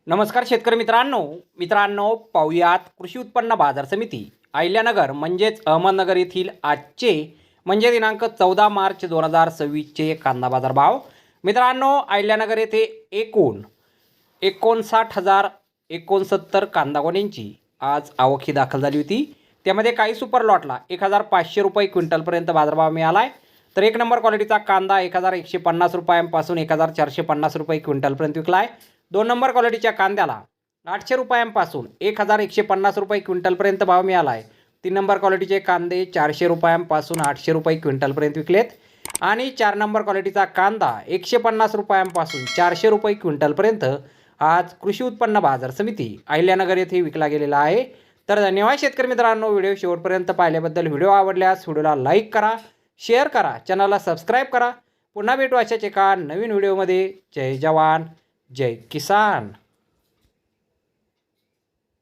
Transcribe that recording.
नमस्कार शेतकरी मित्रांनो पाहुयात कृषी उत्पन्न बाजार समिती अहिल्यानगर म्हणजेच अहमदनगर येथील आजचे म्हणजे दिनांक 14 मार्च 2026चे कांदा बाजार भाव। मित्रांनो अहिल्यानगर येथे एकूण 59,069 कांदा गोण्यांची आज आवक दाखल झाली होती। त्यामध्ये काही सुपर लॉटला 1,500 रुपये क्विंटलपर्यंत बाजारभाव मिळाला आहे। तर एक नंबर क्वालिटीचा कांदा 1,150 रुपयांपासून 1,450 रुपये क्विंटलपर्यंत विकला आहे। 2 नंबर क्वालिटीच्या कांद्याला 800 रुपयांपासून 1,150 रुपये क्विंटलपर्यंत भाव मिळाला आहे। 3 नंबर क्वालिटीचे कांदे 400 रुपयांपासून 800 रुपये क्विंटलपर्यंत विकलेत आणि 4 नंबर क्वालिटीचा कांदा 150 रुपयांपासून 400 रुपये क्विंटलपर्यंत आज कृषी उत्पन्न बाजार समिती अहिल्यानगर येथे विकला गेलेला आहे। तर धन्यवाद शेतकरी मित्रांनो, व्हिडिओ शेवटपर्यंत पाहिल्याबद्दल। व्हिडिओ आवडल्यास व्हिडिओला लाईक करा, शेअर करा, चॅनलला सबस्क्राईब करा। पुन्हा भेटू अशाच एका नवीन व्हिडिओमध्ये। जय जवान जय किसान।